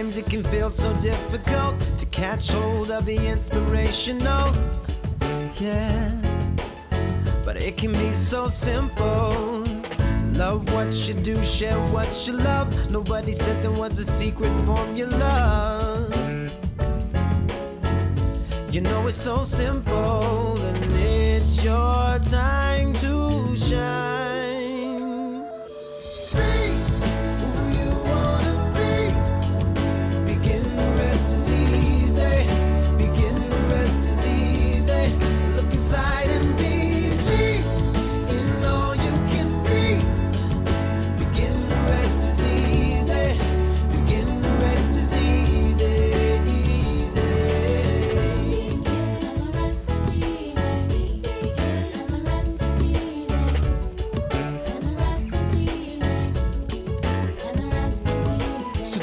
Sometimes it can feel so difficult to catch hold of the inspirational. Yeah, but it can be so simple. Love what you do, share what you love. Nobody said there was a secret formula. You know it's so simple, and it's your time to shine. Be who you wanna be. Begin, the rest is easy. Begin, the rest is easy. Look inside and be in all you can be. Begin, the rest is easy. Begin, the rest is easy.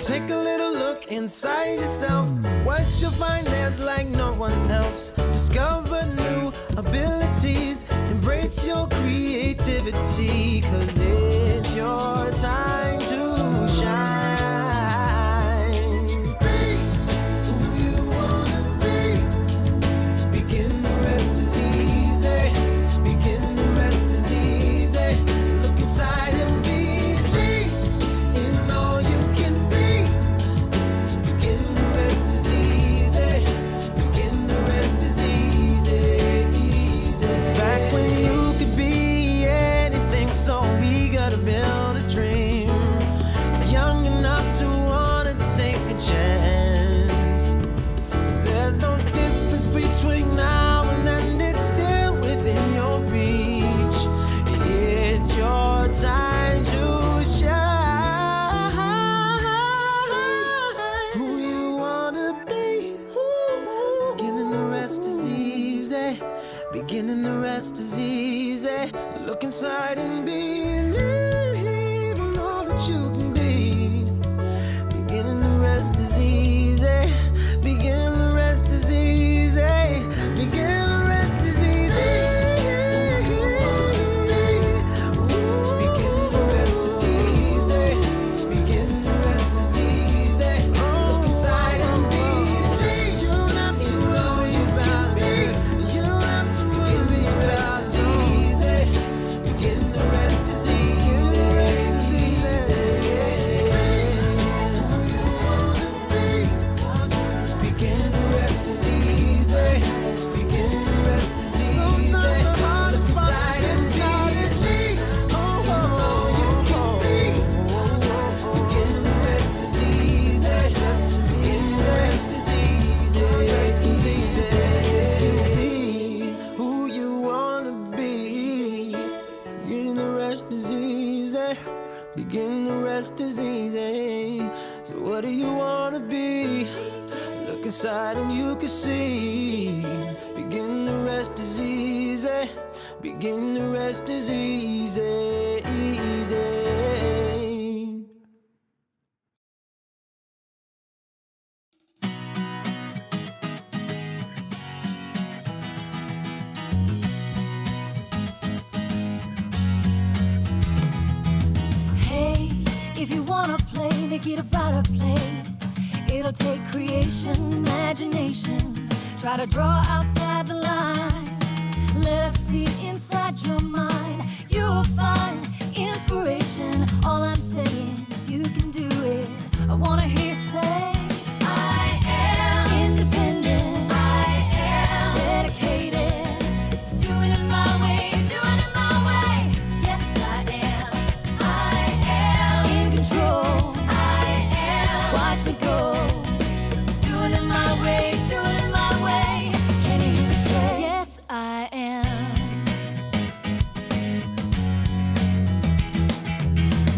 Take a little look inside yourself. What you'll find there's like no one else. Discover new abilities. Embrace your creativity. 'Cause it's your time to shine. Be who you wanna be. Begin, the rest is easy. Begin, the rest is easy. Look inside and be in all you can be. Begin, the rest is easy. Begin, the rest is easy, easy. Back when you could be anything, so eager to build a dream. Young enough to wanna take a chance. There's no difference between now and then, it's still within your reach. It's your time to shine. Who you wanna be. Beginning, the rest is easy. Beginning, the rest is easy. Look inside and believe in all that you can be. Beginning, the rest is easy. Beginning, the rest is easy. Beginning, the rest is easy. Begin, the rest is easy. Begin, the rest is easy. Look inside and believe. You don't have to worry about me. You don't have to worry about easy. Begin, the rest is easy. The rest is easy. Who you wanna be. Begin, the rest is easy. Begin, the rest is easy. Sometimes the hardest part is started. All you can be. Begin, the rest is easy. Begin, the rest is easy. Rest is easy. Be who you wanna be. Begin, the rest is easy. Begin, the rest is easy. So what do you wanna be? Look inside and you can see. Begin, the rest is easy. Begin, the rest is easy, easy. Hey, if you wanna play, make it about a place. It'll take creation, imagination. Try to draw outside the line. Let us see inside your mind. You'll find inspiration. All I'm saying is you can do it. I wanna hear you say, I am independent. I am dedicated. Doing it my way, doing it my way. Yes, I am. I am in control. I am. Watch me go. Doing it my way, doing it my way. Can you hear me say, yes, I am.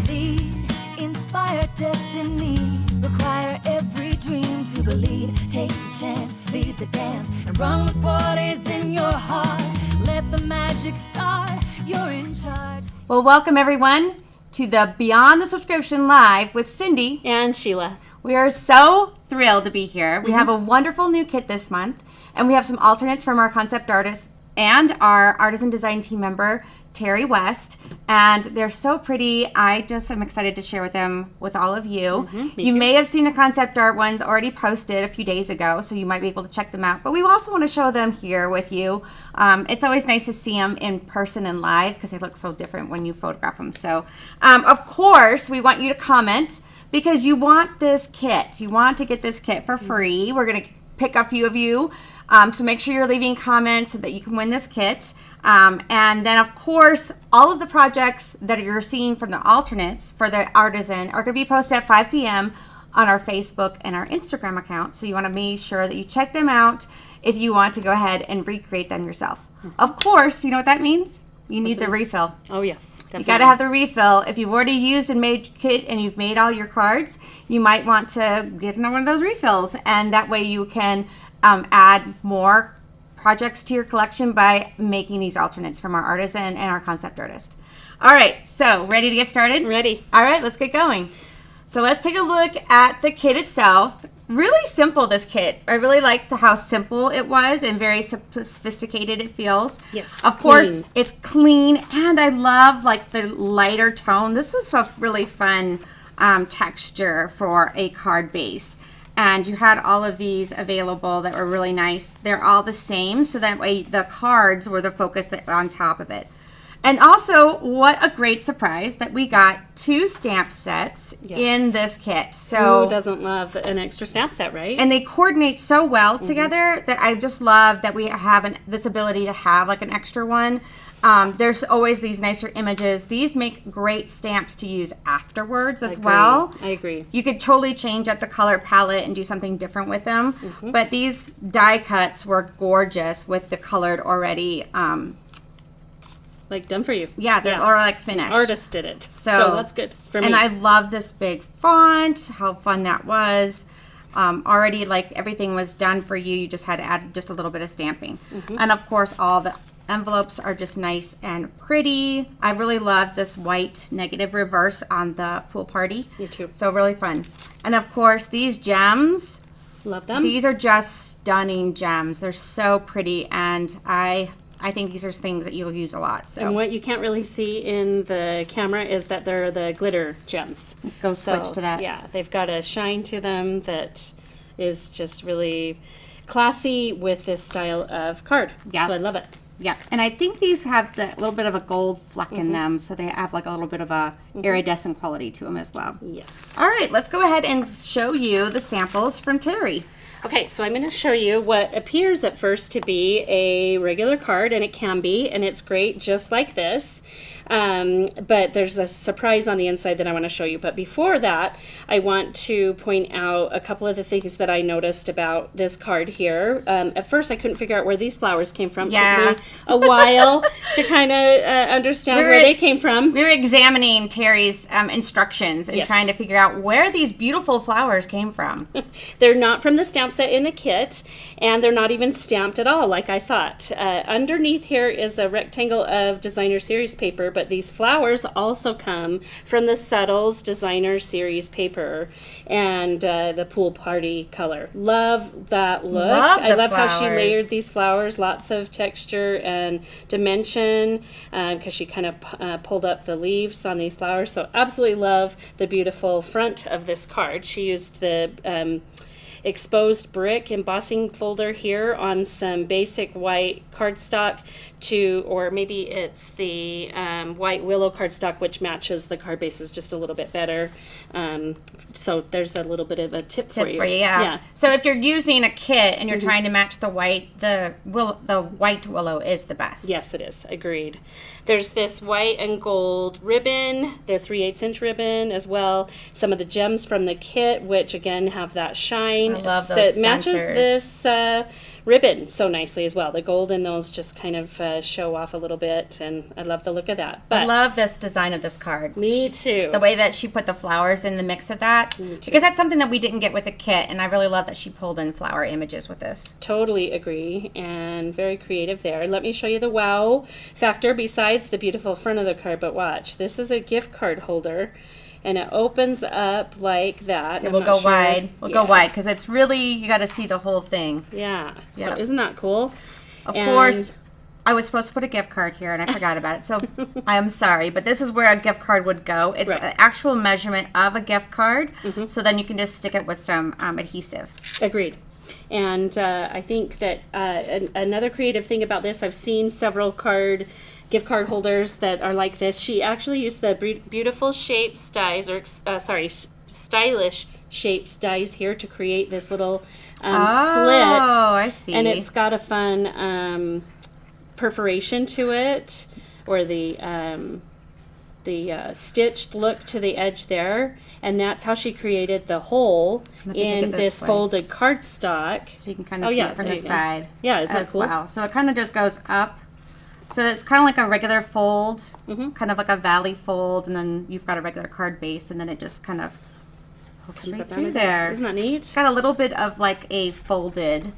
Lead, inspire destiny. Require every dream to believe. Take the chance, lead the dance, and run with what is in your heart. Let the magic start. You're in charge. Well, welcome everyone to the Beyond the Subscription Live with Cindy and Sheila. We are so thrilled to be here. We have a wonderful new kit this month, and we have some alternates from our concept artist and our artisan design team member, Terry West. And they're so pretty. I just am excited to share with them with all of you. Me You too. may have seen the concept art ones already posted a few days ago, so you might be able to check them out. But we also want to show them here with you. It's always nice to see them in person and live because they look so different when you photograph them. So, of course, we want you to comment because you want this kit. You want to get this kit for free. We're going to pick a few of you. So make sure you're leaving comments so that you can win this kit. And then, of course, all of the projects that you're seeing from the alternates for the Artisan are going to be posted at 5 p.m. on our Facebook and our Instagram account. So you want to make sure that you check them out if you want to go ahead and recreate them yourself. Of course, you know what that means? You need the refill. Oh, yes. Definitely. You got to have the refill. If you've already used and made kit and you've made all your cards, you might want to get one of those refills. And that way you can add more projects to your collection by making these alternates from our Artisan and our concept artist. All right, so ready to get started? Ready. All right, let's get going. So let's take a look at the kit itself. Really simple, this kit. I really liked how simple it was and very sophisticated it feels. Yes, Of course, clean. it's clean, and I love like the lighter tone. This was a really fun texture for a card base. And you had all of these available that were really nice. They're all the same, so that way the cards were the focus that on top of it. And also, what a great surprise that we got 2 stamp sets in this kit. So Who doesn't love an extra stamp set, right? and they coordinate so well together that I just love that we have this ability to have like an extra one. There's always these nicer images. These make great stamps to use afterwards as well. I agree. You could totally change up the color palette and do something different with them. But these die cuts were gorgeous with the colored already. Like done for you. Yeah, they're all like finished. Artist did it. So that's good for me. And I love this big font, how fun that was. Already like everything was done for you. You just had to add just a little bit of stamping. And of course, all the envelopes are just nice and pretty. I really love this white negative reverse on the pool party. Me too. So really fun. And of course, these gems, Love them. these are just stunning gems. They're so pretty, and I think these are things that you'll use a lot. So And what you can't really see in the camera is that they're the glitter gems. let's go switch to that. Yeah, they've got a shine to them that is just really classy with this style of card. Yeah. So I love it. Yeah, and I think these have the little bit of a gold fleck in them, so they have like a little bit of a iridescent quality to them as well. Yes. All right, let's go ahead and show you the samples from Terry. Okay, so I'm going to show you what appears at first to be a regular card, and it can be, and it's great just like this. But there's a surprise on the inside that I want to show you. But before that, I want to point out a couple of the things that I noticed about this card here. At first, I couldn't figure out where these flowers came from. Yeah. It took me a while to kind of understand where they came from. We were examining Terry's instructions and Yes. trying to figure out where these beautiful flowers came from. They're not from the stamp set in the kit, and they're not even stamped at all like I thought. Underneath here is a rectangle of designer series paper, but these flowers also come from the Settles designer series paper and the pool party color. Love that look. Love I the love how she flowers. layered these flowers, lots of texture and dimension, because she kind of pulled up the leaves on these flowers. So absolutely love the beautiful front of this card. She used the exposed brick embossing folder here on some basic white cardstock or maybe it's the white willow cardstock, which matches the card bases just a little bit better. So there's a little bit of a tip for you. Yeah. So if you're using a kit and you're trying to match the white, the white willow is the best. Yes, it is. Agreed. There's this white and gold ribbon, the 3/8 inch ribbon as well. Some of the gems from the kit, which again have that shine I love those that matches sensors. this ribbon so nicely as well. The gold in those just kind of show off a little bit, and I love the look of that. But I love this design of this card. me too. The way that she put the flowers in the mix of that. Because that's something that we didn't get with the kit, and I really love that she pulled in flower images with this. Totally agree, and very creative there. Let me show you the wow factor besides the beautiful front of the card, but watch. This is a gift card holder, and it opens up like that. I'm We'll not go sure- wide. We'll go Yeah. wide because it's really, you got to see the whole thing. Yeah. So Yeah. isn't that cool? Of And course, I was supposed to put a gift card here and I forgot about it. So I am sorry, but this is where a gift card would go. It's Right. an actual measurement of a gift card. So then you can just stick it with some adhesive. Agreed. And I think that another creative thing about this, I've seen several gift card holders that are like this. She actually used the beautiful shapes dies, or stylish shapes dies here to create this little slit. Oh, I see. And it's got a fun perforation to it, or the stitched look to the edge there, and that's how she created the hole Let me take in it this this way. folded cardstock. So you can kind of see it from there the you go. side. Yeah, isn't that as cool? well. So it kind of just goes up. So it's kind of like a regular fold, kind of like a valley fold, and then you've got a regular card base, and then it just kind of hooks Comes right up through under there. Isn't that neat? It's got a little bit of like a folded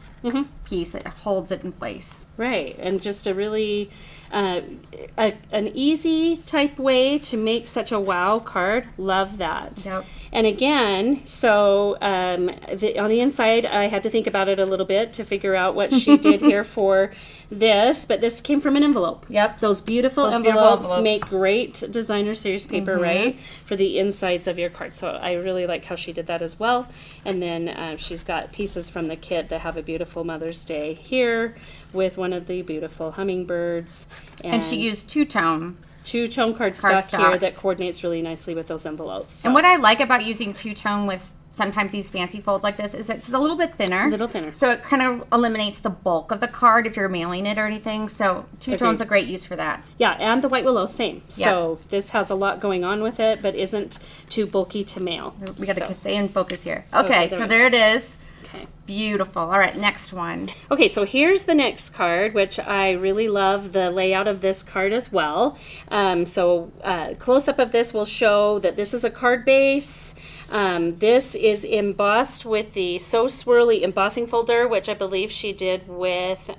piece that holds it in place. Right, and just a really an easy type way to make such a wow card. Love that. Yep. And again, so on the inside, I had to think about it a little bit to figure out what she did here for this, but this came from an envelope. Yep. Those beautiful Those beautiful envelopes envelopes. make great designer series paper, right, for the insides of your card. So I really like how she did that as well. And then she's got pieces from the kit that have a beautiful Mother's Day here with one of the beautiful hummingbirds. And she used two-tone. Two-tone cardstock here that coordinates really nicely with those envelopes. So. And what I like about using two-tone with sometimes these fancy folds like this is it's a little bit thinner. A little thinner. So it kind of eliminates the bulk of the card if you're mailing it or anything. So two-tone's a great use for that. Yeah, and the white willow, same. So this has a lot going on with it, but isn't too bulky to mail. We got to stay in focus here. Okay, Okay, there so we there it is. Okay. Beautiful. All right, next one. Okay, so here's the next card, which I really love the layout of this card as well. Close-up of this will show that this is a card base. This is embossed with the So Swirly embossing folder, which I believe she did with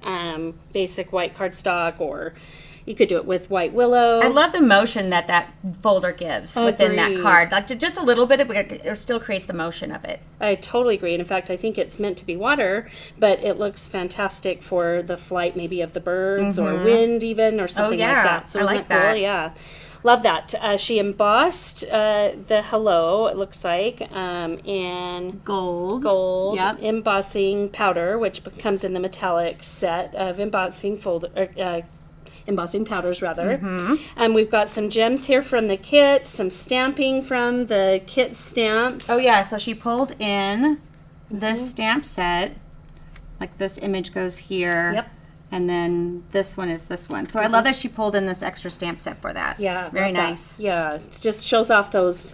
basic white cardstock, or you could do it with white willow. I love the motion that that folder gives within that Agreed. card. Like just a little bit, it still creates the motion of it. I totally agree. And in fact, I think it's meant to be water, but it looks fantastic for the flight maybe of the birds or wind even or something yeah. like that. So I isn't like that cool? that. Yeah. Love that. She embossed the hello, it looks like, in gold Yep. embossing powder, which comes in the metallic set of embossing embossing powders rather. And we've got some gems here from the kit, some stamping from the kit stamps. Oh yeah, so she pulled in this stamp set. Like this image goes here. Yep. And then this one is this one. So I love that she pulled in this extra stamp set for that. Yeah, Very love that. nice. Yeah, it just shows off those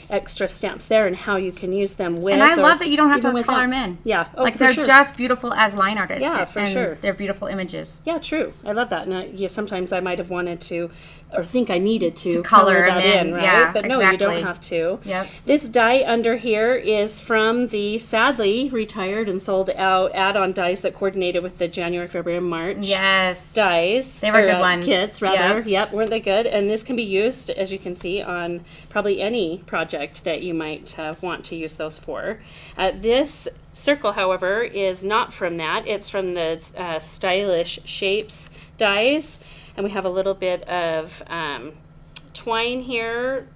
extra stamps there and how you can use them with. And I or love that you don't have to even color without. them in. Yeah, oh, like for they're sure. just beautiful as line arted. Yeah, for and sure. They're beautiful images. Yeah, true. I love that. And sometimes I might have wanted to, or think I needed to color that them in. right? Yeah, but no, you exactly. don't have to. Yep. This die under here is from the sadly retired and sold out add-on dies that coordinated with the January, February, and March. Yes. Dies. They were or, good ones. Kits, rather. Yep. Yep, weren't they good? And this can be used, as you can see, on probably any project that you might want to use those for. This circle, however, is not from that. It's from the Stylish Shapes dies. And we have a little bit of twine here,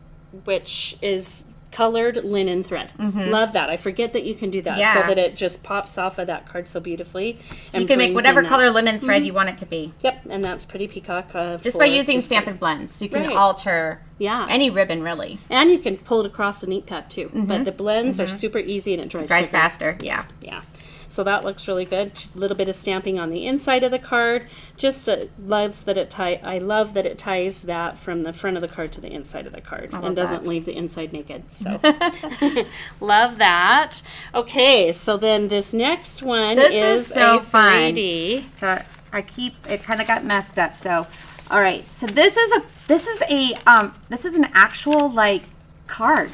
which is colored linen thread. Love that. I forget that you can do that Yeah. so that it just pops off of that card so beautifully. So you can make whatever color linen thread you want it to be. Yep, and that's pretty peacock. Just by using Stampin' Blends. You can Right. alter Yeah. any ribbon, really. And you can pull it across a neat pad too. But the blends are super easy and it dries Dries quicker. faster. Yeah. Yeah. So that looks really good. Just a little bit of stamping on the inside of the card. Just loves that it I love that it ties that from the front of the card to the inside of the card and doesn't leave the inside naked. So love that. Okay, so then this next one This is is so a fun. 3D. So it kind of got messed up. So, all right. So this is an actual like card.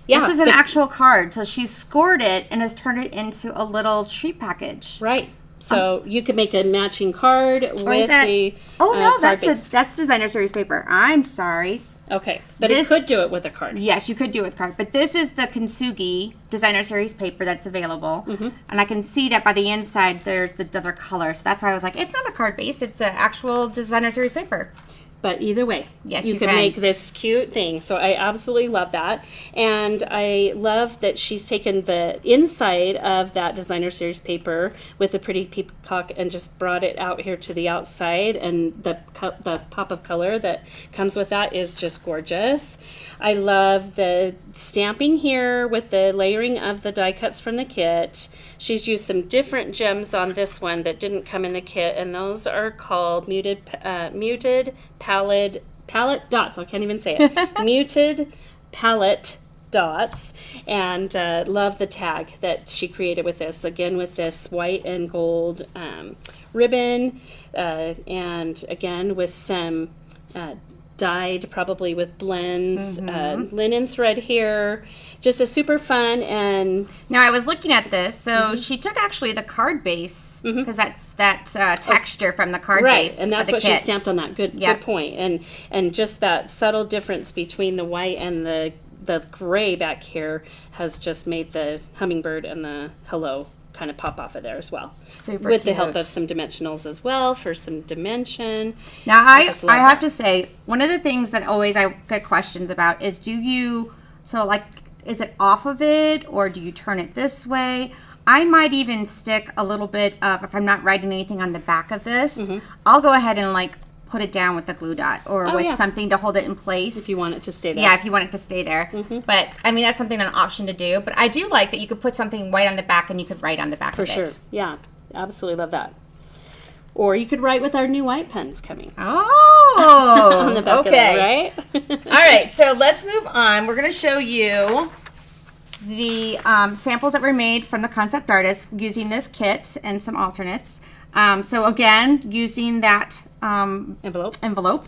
Yeah, This is an actual card. So she scored it and has turned it into a little treat package. right. So you could make a matching card Or is with that? the Oh no, card base. that's designer series paper. I'm sorry. Okay, but This- it could do it with a card. Yes, you could do it with card, but this is the Kintsugi Designer Series paper that's available, and I can see that by the inside there's the other color, so that's why I was like, it's not a card base, it's an actual Designer Series paper. But either way, Yes, you you can can. make this cute thing. So I absolutely love that. And I love that she's taken the inside of that Designer Series paper with the pretty peacock and just brought it out here to the outside. And the pop of color that comes with that is just gorgeous. I love the stamping here with the layering of the die cuts from the kit. She's used some different gems on this one that didn't come in the kit, and those are called muted palette dots. I can't even say it. Muted palette dots, and love the tag that she created with this. Again, with this white and gold ribbon, and again with some dyed probably with blends, linen thread here. Just a super fun. And Now I was looking at this, so she took actually the card base, because that's that texture from the card right, base. and that's of the what she kit. stamped on that. Good Yep. point. And just that subtle difference between the white and the gray back here has just made the hummingbird and the hello kind of pop off of there as well. Super with the help cute. of some dimensionals as well for some dimension. Now, I just love have that. to say, one of the things that always I get questions about is is it off of it, or do you turn it this way? I might even stick a little bit of, if I'm not writing anything on the back of this, I'll go ahead and like put it down with a glue dot or with yeah. something to hold it in place. If you want it to stay there. Yeah, if you want it to stay there. But I mean, that's something, an option to do. But I do like that you could put something white on the back and you could write on the back For of sure. it. Yeah, absolutely love that. Or you could write with our new white pens coming Oh, on the back okay. of it, right? All right, so let's move on. We're going to show you the samples that were made from the concept artist using this kit and some alternates. So again, using that Envelope.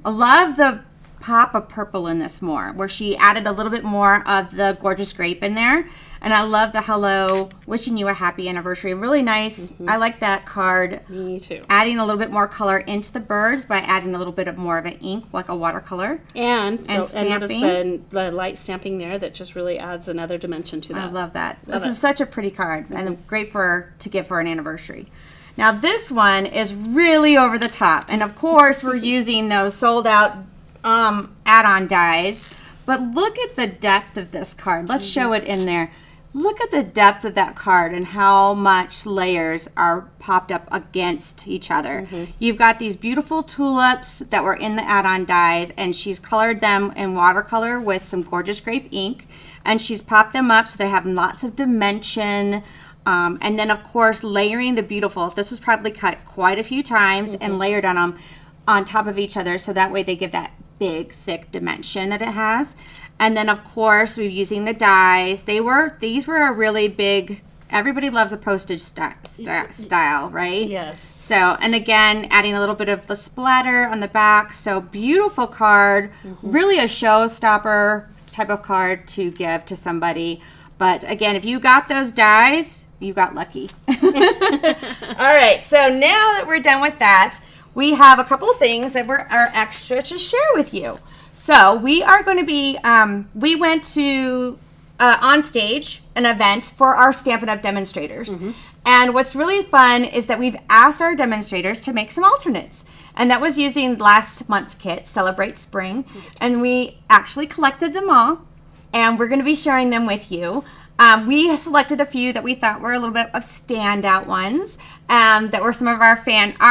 I love the pop of purple in this more, where she added a little bit more of the gorgeous grape in there. And I love the hello, wishing you a happy anniversary. Really nice. I like that card. Me too. Adding a little bit more color into the birds by adding a little bit of more of an ink, like a watercolor. And notice stamping. the light stamping there that just really adds another dimension to that. I love that. This it. is such a pretty card and great to give for an anniversary. Now this one is really over the top, and of course we're using those sold out add-on dies. But look at the depth of this card. Let's show it in there. Look at the depth of that card and how much layers are popped up against each other. You've got these beautiful tulips that were in the add-on dies, and she's colored them in watercolor with some gorgeous grape ink, and she's popped them up so they have lots of dimension. And then, of course, layering the beautiful. This was probably cut quite a few times and layered on them on top of each other, so that way they give that big, thick dimension that it has. And then, of course, we're using the dies. These were a really big. Everybody loves a postage style, right? Yes. So, and again, adding a little bit of the splatter on the back. So beautiful card. Really a showstopper type of card to give to somebody. But again, if you got those dies, you got lucky. All right. So now that we're done with that, we have a couple of things that are extra to share with you. So we are going to be, we went to on stage an event for our Stampin' Up! Demonstrators. And what's really fun is that we've asked our demonstrators to make some alternates. And that was using last month's kit, Celebrate Spring. And we actually collected them all. And we're going to be sharing them with you. We selected a few that we thought were a little bit of standout ones that were some of our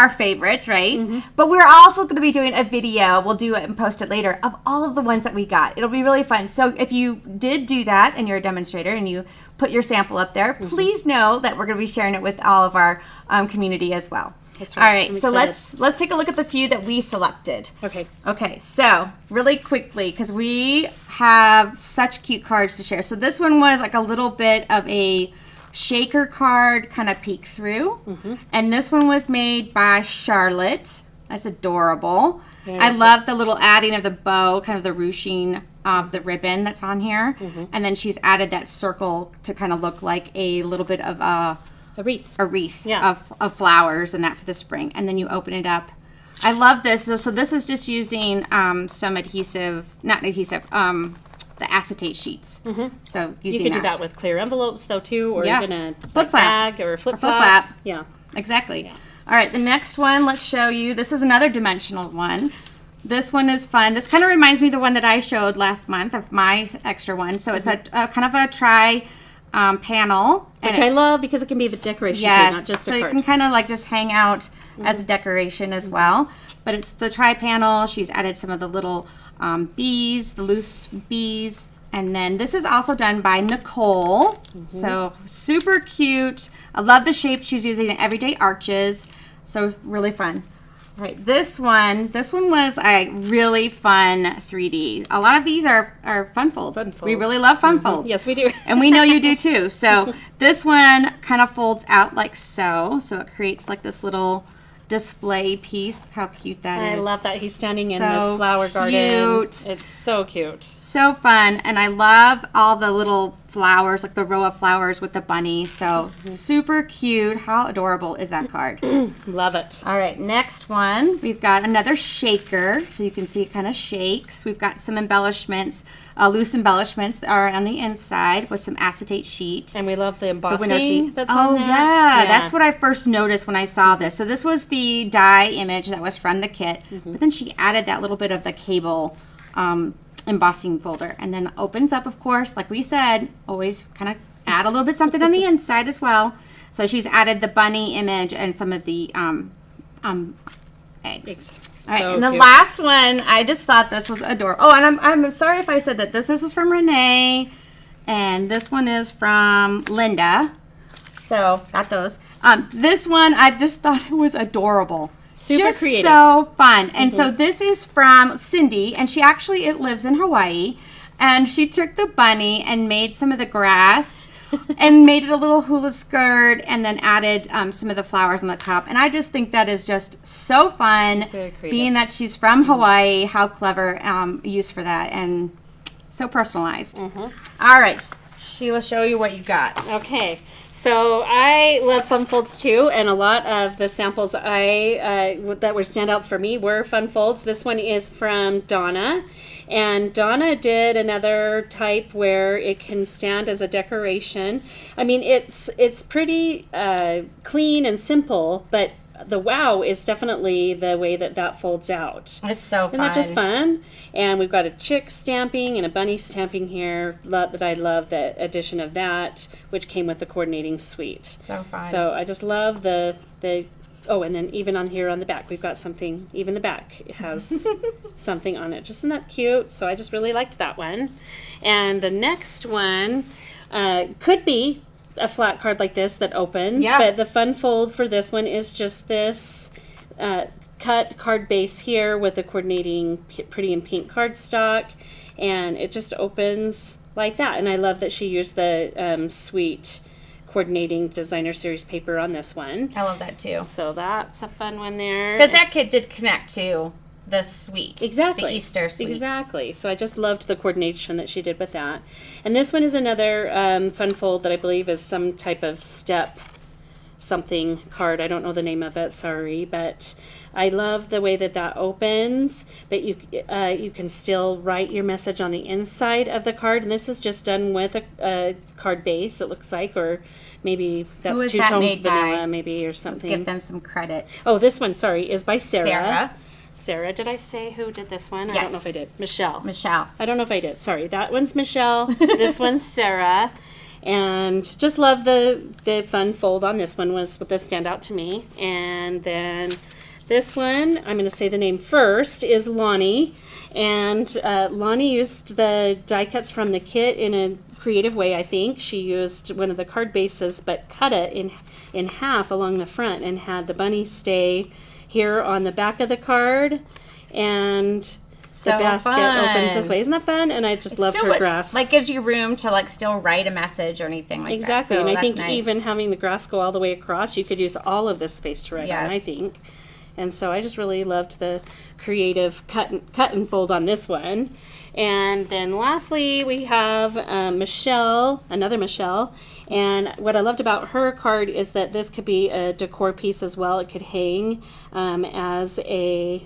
favorites, right? But we're also going to be doing a video. We'll do it and post it later of all of the ones that we got. It'll be really fun. So if you did do that and you're a demonstrator and you put your sample up there, please know that we're going to be sharing it with all of our community as well. That's right. All right, I'm so excited. let's take a look at the few that we selected. Okay. Okay, so really quickly, because we have such cute cards to share. So this one was like a little bit of a shaker card, kind of peek through. And this one was made by Charlotte. That's adorable. I love the little adding of the bow, kind of the ruching of the ribbon that's on here. And then she's added that circle to kind of look like a little bit of The wreath. a wreath Yeah. of flowers and that for the spring. And then you open it up. I love this. So this is just using some adhesive, not adhesive, the acetate sheets. So You using could do that with clear envelopes though too, or Yeah. even a Flip flap. bag or a flip flip flap. flap. Yeah. Exactly. All right, the next one, let's show you. This is another dimensional one. This one is fun. This kind of reminds me of the one that I showed last month of my extra one. So it's a kind of a tri panel. Which I love because it can be a decoration Yes, too, not just so a you card. can kind of like just hang out as a decoration as well. But it's the tri panel. She's added some of the little bees, the loose bees. And then this is also done by Nicole. So super cute. I love the shape she's using, the everyday arches. So really fun. All right, this one was a really fun 3D. A lot of these are fun folds. Fun We folds. really love fun folds. Yes, we do. And we know you do too. So this one kind of folds out like so. So it creates like this little display piece. Look how cute that I is. love that he's standing in So this flower garden. cute. It's so cute. So fun. And I love all the little flowers, like the row of flowers with the bunny. So super cute. How adorable is that card? Love it. All right, next one, we've got another shaker, so you can see it kind of shakes. We've got some embellishments, loose embellishments that are on the inside with some acetate sheet. And we love the The window embossing sheet. that's Oh on yeah, that. that's what I first noticed when I saw this. So this was the die image that was from the kit, but then she added that little bit of the cable embossing folder, and then opens up, of course, like we said, always kind of add a little bit something on the inside as well. So she's added the bunny image and some of the eggs. All right, So and the cute. last one, I just thought this was adorable. Oh, and I'm sorry if I said that this was from Renee, and this one is from Linda. So got those. This one, I just thought it was adorable. Super Just creative. so fun. And so this is from Cindy, and she actually lives in Hawaii, and she took the bunny and made some of the grass and made it a little hula skirt, and then added some of the flowers on the top. And I just think that is just so fun. Very creative. Being that she's from Hawaii, how clever use for that, and so personalized. All right, Sheila, show you what you got. Okay, so I love fun folds too, and a lot of the samples that were standouts for me were fun folds. This one is from Donna, and Donna did another type where it can stand as a decoration. I mean, it's pretty clean and simple, but the wow is definitely the way that folds out. It's so fun. Isn't that just fun? And we've got a chick stamping and a bunny stamping here. That I love the addition of that, which came with the coordinating suite. So fun. So I just love the oh, and then even on here on the back, we've got something. Even the back has something on it. Just isn't that cute? So I just really liked that one. And the next one could be a flat card like this that opens, Yeah. but the fun fold for this one is just this cut card base here with a coordinating pretty in pink cardstock, and it just opens like that. And I love that she used the sweet coordinating designer series paper on this one. I love that too. So that's a fun one there. Because that kit did connect to the suite. Exactly. The Easter suite. Exactly. So I just loved the coordination that she did with that. And this one is another fun fold that I believe is some type of step something card. I don't know the name of it, sorry, but I love the way that opens, but you can still write your message on the inside of the card, and this is just done with a card base, it looks like, or maybe that's is that two-tone made by? vanilla maybe or Let's something. give them some credit. Oh, this one, sorry, is by Sarah. Sarah. Sarah, did I say who did this one? I don't know Yes. if I did. Michelle. Michelle. I don't know if I did. Sorry. That one's Michelle. This one's Sarah. And just love the fun fold on this one was what this stand out to me. And then this one, I'm going to say the name first, is Lonnie. And Lonnie used the die cuts from the kit in a creative way, I think. She used one of the card bases but cut it in half along the front and had the bunny stay here on the back of the card. And So the basket fun. opens this way. Isn't that fun? And I just loved Still her would- grass. Like gives you room to like still write a message or anything like Exactly, that. So and I that's think nice. even having the grass go all the way across, you could use all of this space to write on, I Yes. think. And so I just really loved the creative cut and fold on this one. And then lastly, we have Michelle, another Michelle. And what I loved about her card is that this could be a decor piece as well. It could hang as a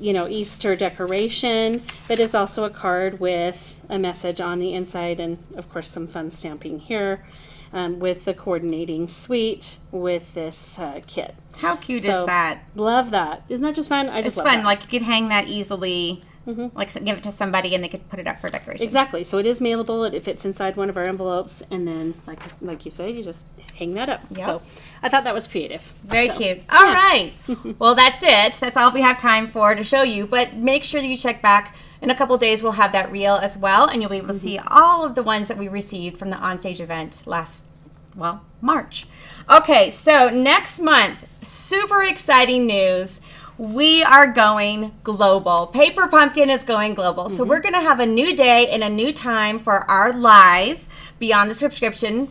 Easter decoration, but is also a card with a message on the inside, and of course some fun stamping here with the coordinating suite with this kit. How cute So, is that? Love that. Isn't that just fun? I just It's love fun. that. Like, you could hang that easily, like give it to somebody and they could put it up for decoration. Exactly. So it is mailable. It fits inside one of our envelopes, and then, like you say, you just hang that up. Yep. So I thought that was creative. Very So, cute. All right. Well, that's it. That's all we have time for to show you. But make sure that you check back. In a couple days, we'll have that reel as well, and you'll be able to see all of the ones that we received from the onstage event March. Okay, so next month, super exciting news. We are going global. Paper Pumpkin is going global. So we're going to have a new day and a new time for our live Beyond the Subscription.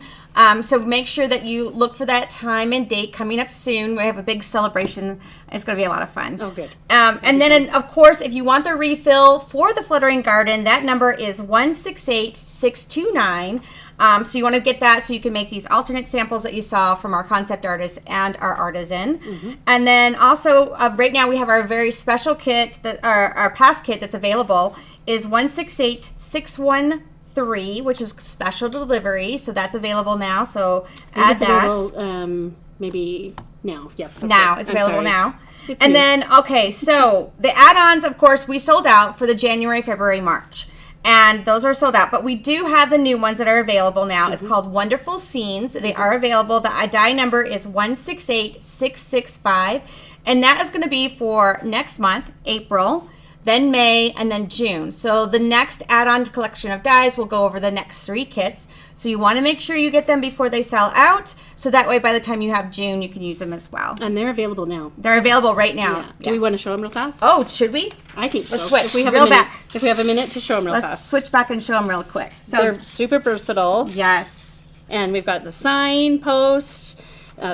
So make sure that you look for that time and date coming up soon. We have a big celebration. It's going to be a lot of fun. Oh, good. And then, of course, if you want the refill for the Fluttering Garden, that number is 168629. So you want to get that so you can make these alternate samples that you saw from our concept artist and our artisan. And then also, right now we have our very special kit, that our past kit that's available is 168613, which is special delivery. So that's available now. So add that. Available, maybe now. Yes. Okay. Now it's I'm available sorry. now. It's And new. then, okay, so the add-ons, of course, we sold out for the January, February, March. And those are sold out. But we do have the new ones that are available now. It's called Wonderful Scenes. They are available. The die number is 168665. And that is going to be for next month, April, then May, and then June. So the next add-on collection of dies will go over the next 3 kits. So you want to make sure you get them before they sell out. So that way, by the time you have June, you can use them as well. And they're available now. They're available right now. Yeah. Do we Yes. want to show them real fast? Oh, should we? I think so. Let's switch. If we have Reel a minute, back. If we have a minute to show them real Let's fast. switch back and show them real quick. So, They're super versatile. yes. And we've got the sign post,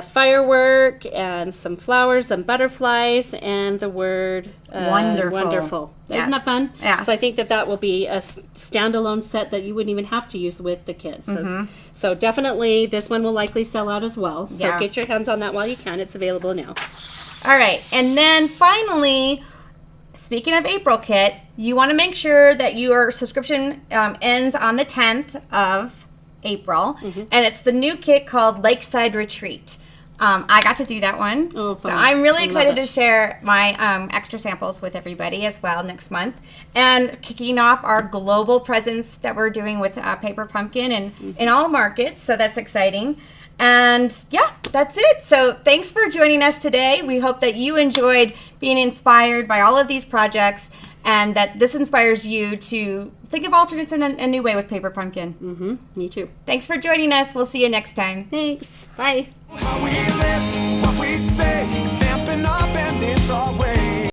firework, and some flowers and butterflies, and the word Wonderful. Wonderful. Yes. Isn't that fun? Yes. So I think that will be a standalone set that you wouldn't even have to use with the kids. So definitely this one will likely sell out as well. So Yeah. get your hands on that while you can. It's available now. All right. And then finally, speaking of April kit, you want to make sure that your subscription ends on the 10th of April. And it's the new kit called Lakeside Retreat. I got to do that one. Oh, so fun. I'm really I love excited it. to share my extra samples with everybody as well next month. And kicking off our global presence that we're doing with Paper Pumpkin and in all markets. So that's exciting. And yeah, that's it. So thanks for joining us today. We hope that you enjoyed being inspired by all of these projects and that this inspires you to think of alternates in a new way with Paper Pumpkin. Me too. Thanks for joining us. We'll see you next time. Thanks. Bye. How we live